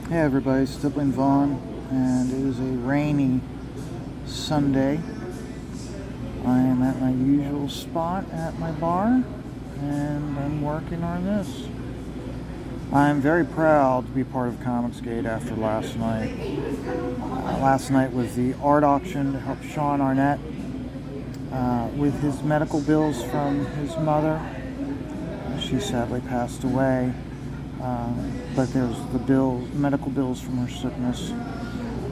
Hey everybody, Stippling Vaughn, and it is a rainy Sunday. I am at my usual spot at my bar, and I'm working on this. I'm very proud to be part of ComicGate after last night. Last night was the art auction to help Sean Arnett with his medical bills from his mother. She sadly passed away. But there's the medical bills from her sickness,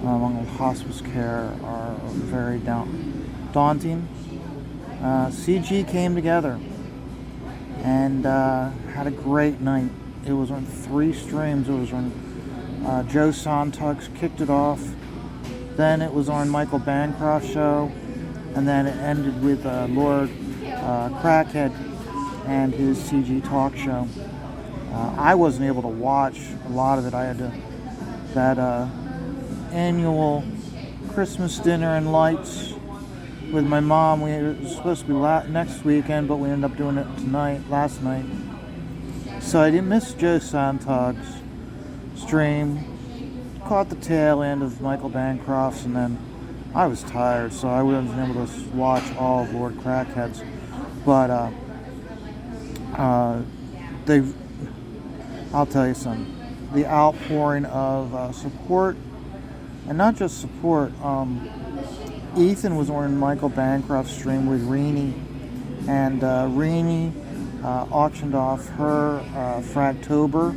along with hospice care, are very daunting. CG came together and had a great night. It was on 3 streams. It was on Joe Sontag's kicked it off. Then it was on Michael Bancroft's show, and then it ended with Lord Crackhead and his CG talk show. I wasn't able to watch a lot of it. I had that annual Christmas dinner and lights with my mom. It was supposed to be next weekend, but we ended up doing it last night. So I didn't miss Joe Sontag's stream. Caught the tail end of Michael Bancroft's, and then I was tired, so I wasn't able to watch all of Lord Crackhead's. But I'll tell you something. The outpouring of support, and not just support. Ethan was on Michael Bancroft's stream with Renee, and Renee auctioned off her Fractober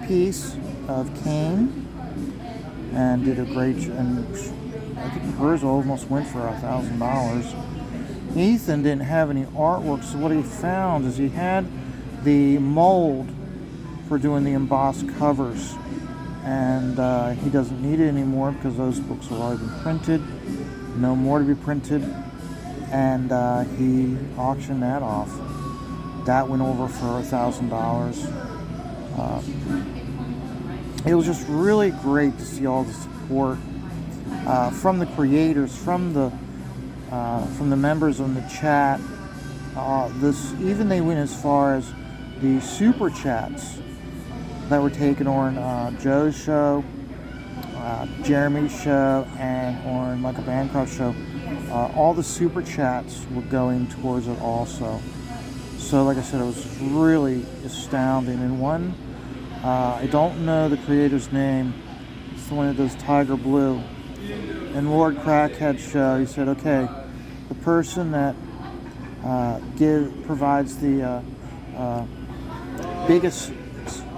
piece of Kane, and did a great. And I think hers almost went for $1,000. Ethan didn't have any artwork, so what he found is he had the mold for doing the embossed covers, and he doesn't need it anymore because those books have already been printed, no more to be printed, and he auctioned that off. That went over for $1,000. It was just really great to see all the support from the creators, from the members on the chat. Even they went as far as the super chats that were taken on Joe's show, Jeremy's show, and on Michael Bancroft's show. All the super chats were going towards it also. So like I said, it was really astounding. And one, I don't know the creator's name, it's the one that does Tiger Blue. And Lord Crackhead's show, he said, okay, the person that provides the biggest,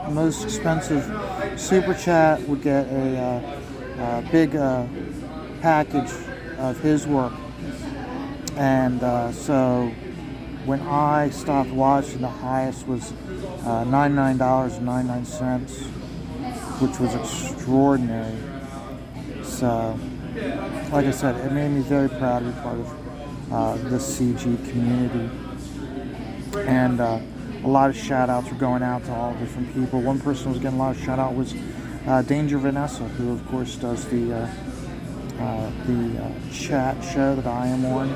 most expensive super chat would get a big package of his work. And so when I stopped watching, the highest was $99.99, which was extraordinary. So like I said, it made me very proud to be part of the CG community. And a lot of shout outs were going out to all different people. One person was getting a lot of shout out was Danger Vanessa, who of course does the chat show that I am on.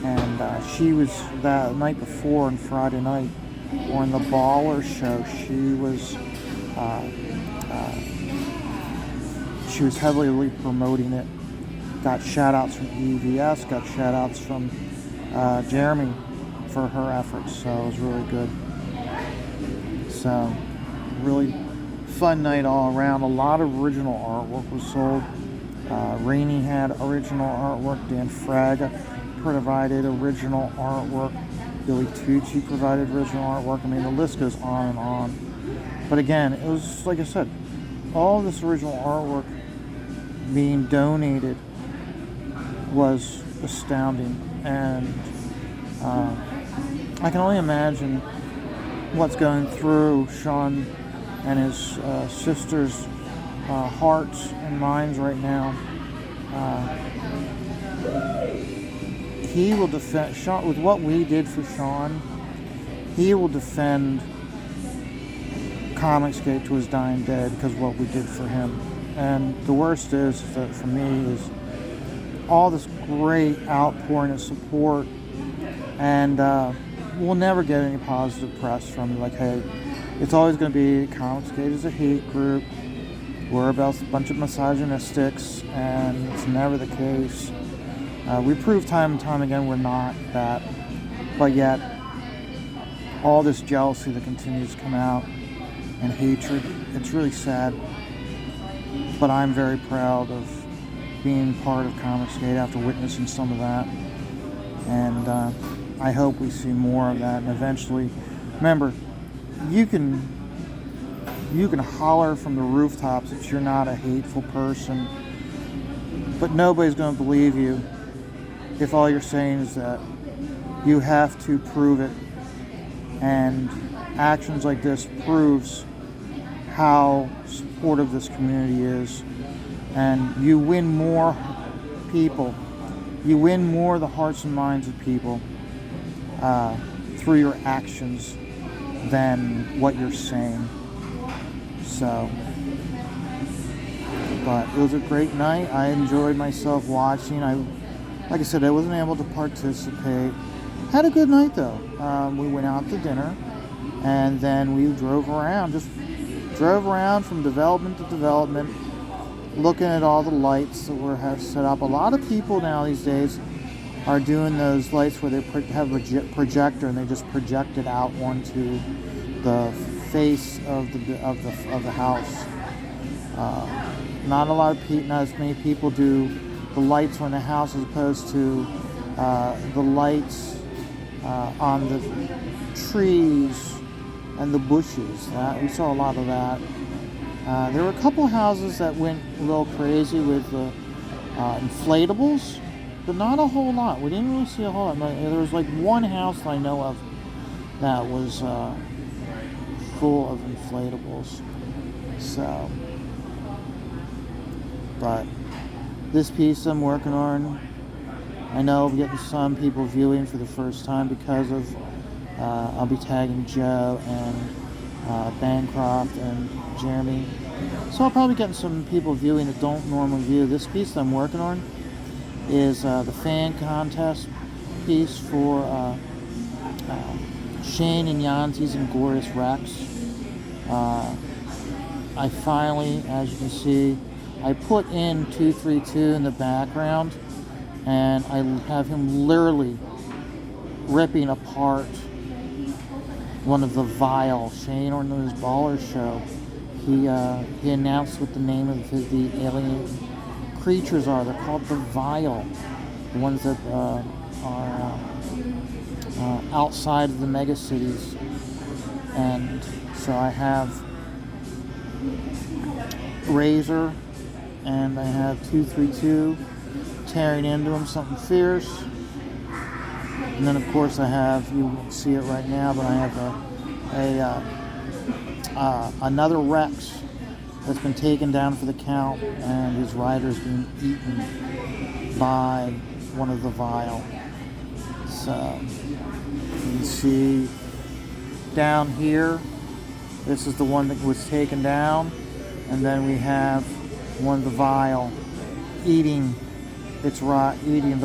And she was that night before on Friday night on the Baller show. She was heavily promoting it. Got shout outs from EVS, got shout outs from Jeremy for her efforts, so it was really good. So, really fun night all around. A lot of original artwork was sold. Rainey had original artwork. Dan Fraga provided original artwork. Billy Tucci provided original artwork. I mean, the list goes on and on. But again, it was, like I said, all of this original artwork being donated was astounding. And I can only imagine what's going through Sean and his sister's hearts and minds right now. He will defend Sean with what we did for Sean. He will defend ComicGate to his dying day because of what we did for him. And the worst is that for me is all this great outpouring of support, and we'll never get any positive press from like, hey, it's always going to be ComicGate is a hate group. we're about a bunch of misogynistics, and it's never the case. We prove time and time again we're not that, but yet all this jealousy that continues to come out and hatred, it's really sad. But I'm very proud of being part of ComicGate after witnessing some of that, and I hope we see more of that. And eventually, remember, you can holler from the rooftops that you're not a hateful person, but nobody's going to believe you if all you're saying is that. You have to prove it, and actions like this proves how supportive this community is, and you win more people, you win more of the hearts and minds of people through your actions than what you're saying. So, but it was a great night. I enjoyed myself watching. Like I said, I wasn't able to participate. Had a good night though. We went out to dinner, and then we drove around from development to development, looking at all the lights that were set up. A lot of people now these days are doing those lights where they have a projector and they just project it out onto the face of the house. Not as many people do the lights on the house as opposed to the lights on the trees and the bushes. We saw a lot of that. There were a couple houses that went a little crazy with the inflatables, but not a whole lot. We didn't really see a whole lot. There was like one house that I know of that was full of inflatables. So, but this piece I'm working on, I know I'm getting some people viewing for the first time because of I'll be tagging Joe and Bancroft and Jeremy. So I'll probably get some people viewing that don't normally view. This piece that I'm working on is the fan contest piece for Shane and Yanzi's Inglorious Rex. I finally, as you can see, I put in 232 in the background, and I have him literally ripping apart one of the vial. Shane on his Baller show, he announced what the name of the alien creatures are. They're called the vial, the ones that are outside of the mega cities. And so I have Razor and I have 232 tearing into him, something fierce. And then of course I have, you won't see it right now, but I have another Rex that's been taken down for the count, and his rider's being eaten by one of the vial. So you can see down here, this is the one that was taken down, and then we have one of the vial eating the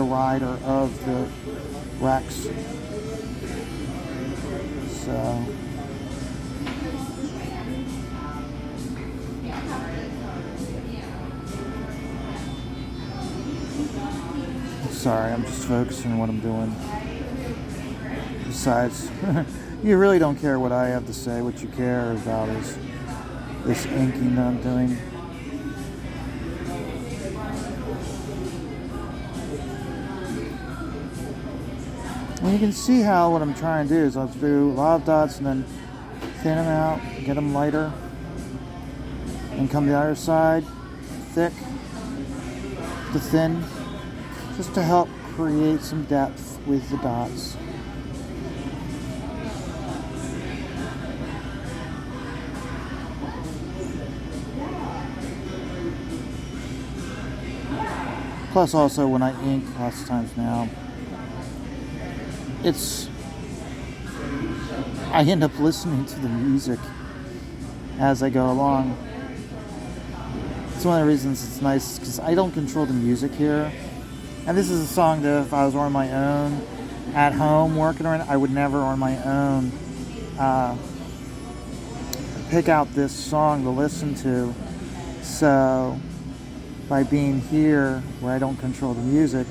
rider of the Rex. So sorry, I'm just focusing on what I'm doing. Besides, you really don't care what I have to say. What you care about is this inking that I'm doing. And you can see how what I'm trying to do is I'll do a lot of dots and then thin them out, get them lighter, and come to the other side, thick to thin, just to help create some depth with the dots. Plus also when I ink lots of times now, I end up listening to the music as I go along. It's one of the reasons it's nice, because I don't control the music here. And this is a song that if I was on my own at home working on it, I would never on my own pick out this song to listen to So by being here where I don't control the music,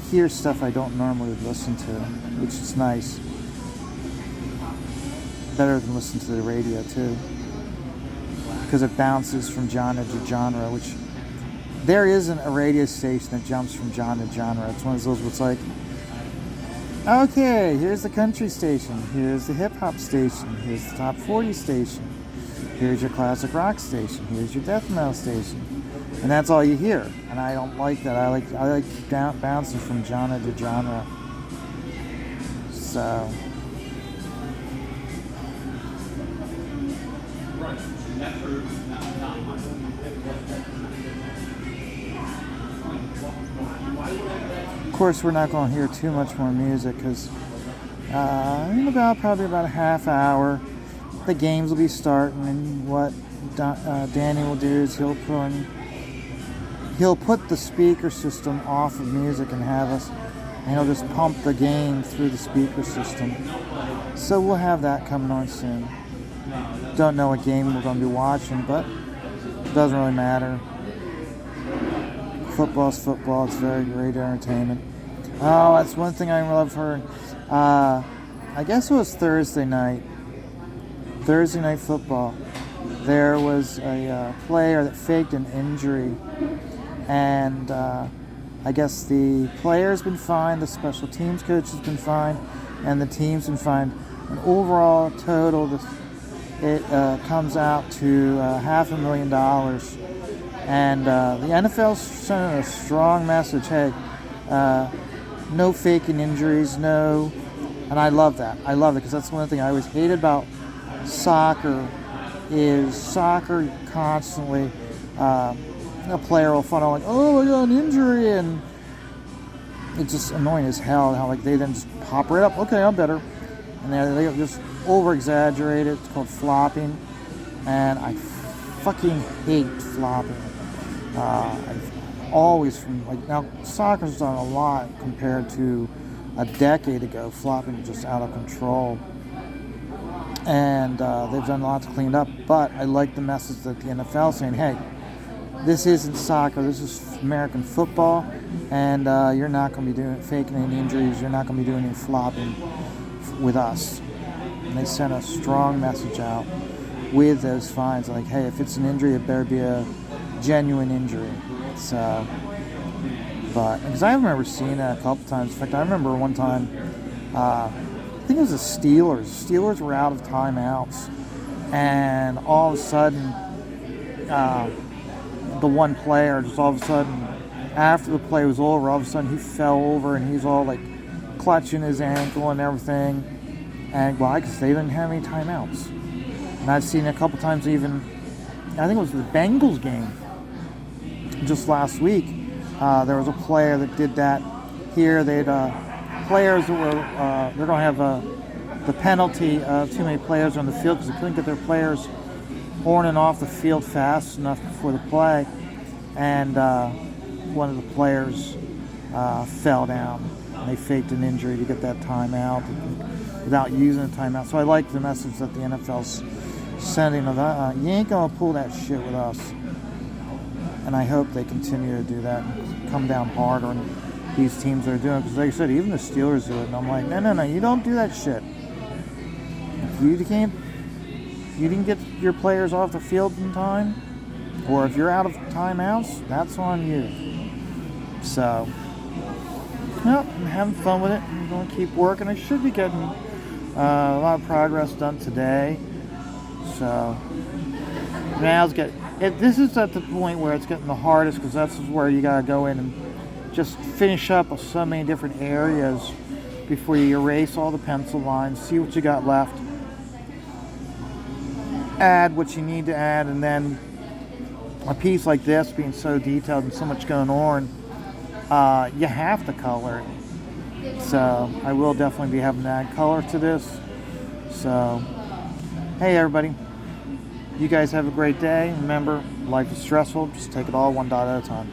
here's stuff I don't normally listen to, which is nice. Better than listen to the radio too, because it bounces from genre to genre, which there isn't a radio station that jumps from genre to genre. It's one of those where it's like, okay, here's the country station, here's the hip hop station, here's the top 40 station, here's your classic rock station, here's your death metal station, and that's all you hear. And I don't like that. I like bouncing from genre to genre. So of course, we're not going to hear too much more music because in probably about a half hour, the games will be starting, and what Danny will do is he'll put the speaker system off of music and have us, and he'll just pump the game through the speaker system. So we'll have that coming on soon. Don't know what game we're going to be watching, but it doesn't really matter. Football's football. It's very great entertainment. Oh, that's one thing I love her. I guess it was Thursday night football. There was a player that faked an injury, and I guess the player's been fined, the special teams coach has been fined, and the team's been fined. An overall total, it comes out to $500,000. And the NFL's sending a strong message, hey, no faking injuries, no. And I love that. I love it because that's one thing I always hated about soccer is soccer constantly, a player will funnel like, oh, I got an injury, and it's just annoying as hell how like they then just pop right up, okay, I'm better. And they just over-exaggerate it. It's called flopping. And I fucking hate flopping. I've always, now soccer's done a lot compared to a decade ago. Flopping was just out of control. And they've done a lot to clean it up. But I like the message that the NFL is saying, hey, this isn't soccer, this is American football, and you're not going to be faking any injuries, you're not going to be doing any flopping with us. And they sent a strong message out with those fines, like, hey, if it's an injury, it better be a genuine injury. So, but because I remember seeing that a couple times. In fact, I remember one time, I think it was the Steelers. The Steelers were out of timeouts, and all of a sudden, the one player just all of a sudden, after the play was over, all of a sudden he fell over and he's all like clutching his ankle and everything. And why? Because they didn't have any timeouts. And I've seen it a couple times even, I think it was the Bengals game just last week. There was a player that did that here. They had players that were, they're going to have the penalty of too many players on the field because they couldn't get their players on and off the field fast enough before the play. And one of the players fell down. And they faked an injury to get that timeout without using a timeout. So I like the message that the NFL's sending of that. You ain't going to pull that shit with us. And I hope they continue to do that and come down hard on these teams that are doing it. Because like I said, even the Steelers do it. And I'm like, no, you don't do that shit. If you didn't get your players off the field in time, or if you're out of timeouts, that's on you. So, well, I'm having fun with it. I'm going to keep working. I should be getting a lot of progress done today. So, now this is at the point where it's getting the hardest because that's where you got to go in and just finish up with so many different areas before you erase all the pencil lines, see what you got left, add what you need to add, and then a piece like this being so detailed and so much going on, you have to color it. So I will definitely be having to add color to this. So, hey everybody, you guys have a great day. Remember, life is stressful. Just take it all one dot at a time.